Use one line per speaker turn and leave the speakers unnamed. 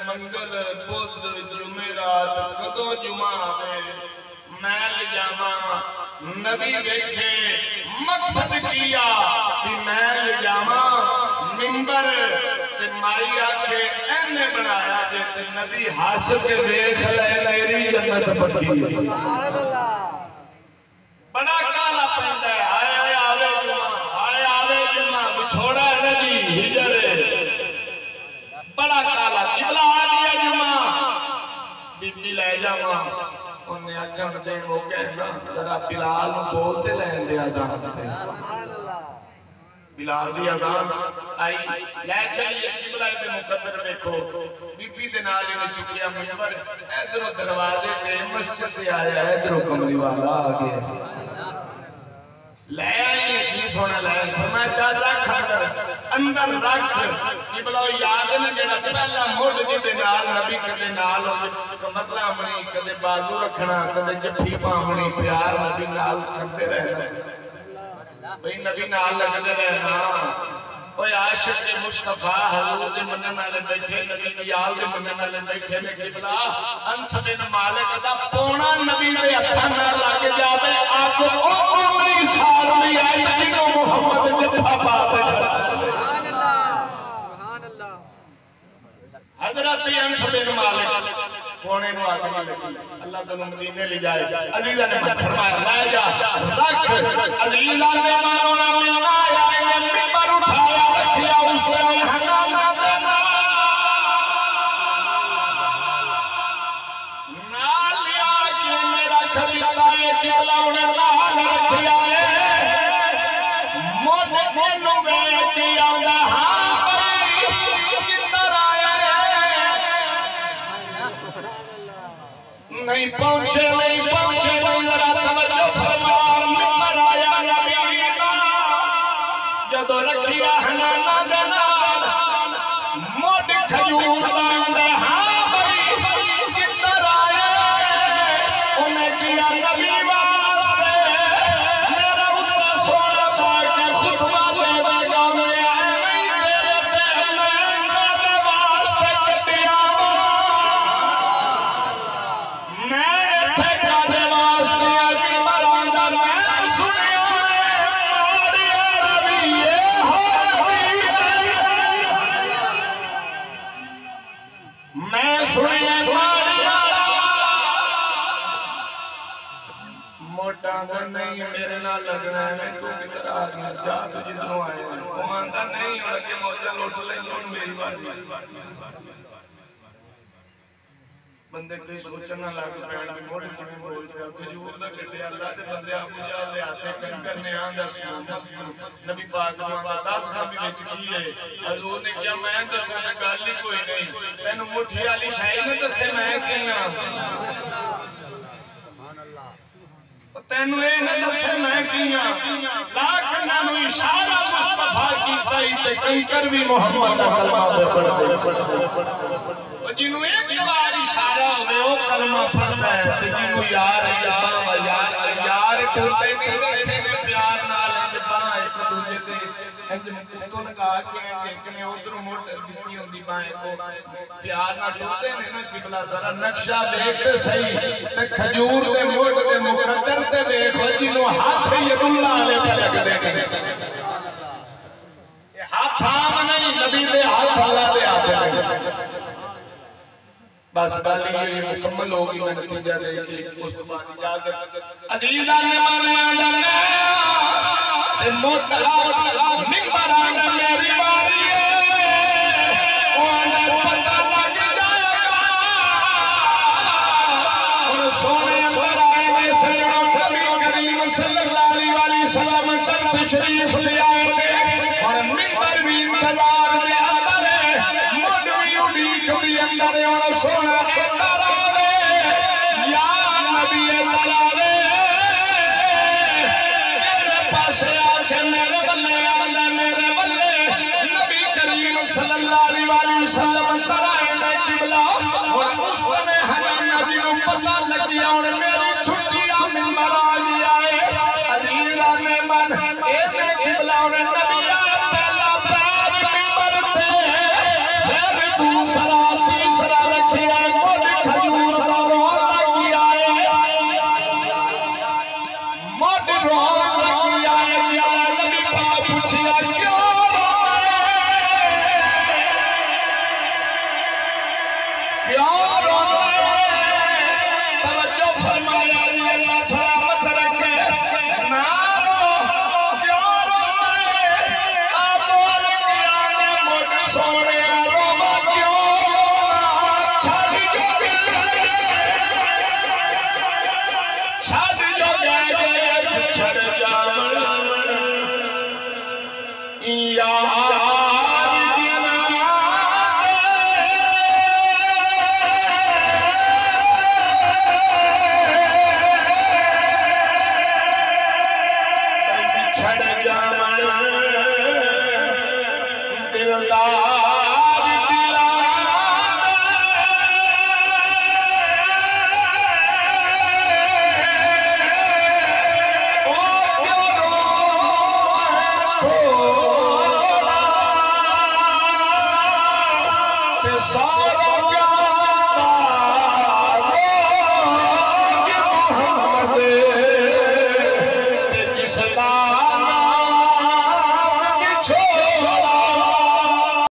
मंगल बुध जुमेरात कदों जुमा मैं ले जावा नबी वेखे मकसद किया कि मैं ले जावा मिंबर ते माई आखे एने बनाया जे ते नबी हंस के देख ले मेरी जन्नत पक्की है। बड़ा काला पैंदा है आए आवे जुमा बिछोड़ा नबी हिजर बड़ा काला किबला आ गया जुमा बीबी ले जावा उन्हें आखन दे हो गए ना जरा बिलाल नु बोलते लैन दे अजान ते बिलाल दी अजान आई ले चलिए किबला पे मुकद्दर देखो बीबी दे नाल ने चुकिया मिंबर इधरों दरवाजे पे मस्जिद से आया इधरों कमली वाला आ गया ले आई की सोना ले फरमाया चाचा खाकर अंदर रख किबला याद न जेड़ा पहला मुंड दे नाल नबी कदे नाल कमरला अपनी कदे बाजू रखना कदे जफ्फी पावनी प्यार नबी नाल करते रहना भाई नबी नाल लगते रहना ओए आशिक मुस्तफा हजूर दे मनन वाले बैठे नबी दी याद दे मनन वाले बैठे ने किबला अंस बिन मालिक दा पौना नबी दे हत्थां नाल लग जावे आप ओ नहीं साल नहीं आई नबी को मोहम्मद जफ्फा बात हजरत अंस बिन मालिक कोने नु आग नहीं लगी अल्लाह तन्नू मदीने ले जाए अजीजा ने फरमाया ले जा रख अजीजा ने मानो ना मिलना आया ने मिंबर उठाया रखिया उस टाइम हंगामा देना नाल लिया कि मेरा खलीफा है किबला ने नाल रखिया है मोने मोनू वे कि आंदा हां नहीं पहुंचे जरा तवज्जो फरमा मिंबर आया नबी दा जदों रखिया हनाना दे नाल मोड खजूर दा हां भाई किधर आए उन्हें किया नबी वास्ते मेरा उल्ला सोना सा के खुतबा देवेगा नहीं तेरे ते मैं दे वास्ते कटिया नहीं मेरे नाल लगना है मैं तू किधर आ गया जा तू जिधरों आया वो आंदा नहीं हुन के मौजा लुट ले हुन मेरी बारी बंदे कोई सोचना लग पैण भी मोड़ किवें बोल पिया खजूर दा कड्डे अल्लाह दे बंदे अबू जाल दे हाथे कंकर ने आंदा नबी पाक नु आंदा 10 खामी विच की है हजूर ने कहा मैं दसां ते गल ही कोई नहीं तैनू मुट्ठी वाली शाही ने दसे मैं की हां तेनू ए न दसे मैं किया लाख नानू इशारा मुस्तफा कीता ही ते कंकर भी मोहम्मद दा कलमा पढ़दे ओ जिन्नू एक बार इशारा होवे ओ कलमा पढ़दा है ते जिन्नू यार यार टूटे नहीं रखे ने प्यार नाल जबा एक दूजे ते इंज मुक्तो लगा के एक ने उधर मोड़ दित्ती होंदी बाएं को प्यार ना टूटे ने ना किबला जरा नक्शा देख ते सही ते खजूर दे मोड़ दे मुकद्दर ते देखो जिन्नू हाथ यदुल्लाह वाले पे लगदे ने ये हाथ आम नहीं नबी दे हाथ अल्लाह दे हाथ में बस गल ये मुकम्मल होगी मैं नतीजा देखी उस बाद इजाजत अजीजा ने माने जाने ए मोतला मिंबर आंदा मेरी बारी है ओ आंदा पता लग जाएगा और सोने अंदर आए में सैयदना नबी करीम सल्लल्लाहु अलैहि वसल्लम सर तशरीफ ले आए और मिंबर भी इंतजार दे अंदर मुड भी उड़ीक भी अंदर और सोना अंदर आवे या नबी दरावे मेरे पास आके मेरे बल्ले आंदा मेरे बल्ले नबी करीम सल्लल्लाहु अलैहि वसल्लम सराय ने किबला और उस समय हमें नबी को पता लग गया और मेरी छुट्टियां मिंबर आ गया है अजीरा ने मन ए ने किबला और नबी पहला पैर मिंबर पे फिर दूसरा तीसरा रखिया खुद खजूर का रोल लग गया है मोट रोल लग गया है किबला नबी पाक पूछिया क्यों सदा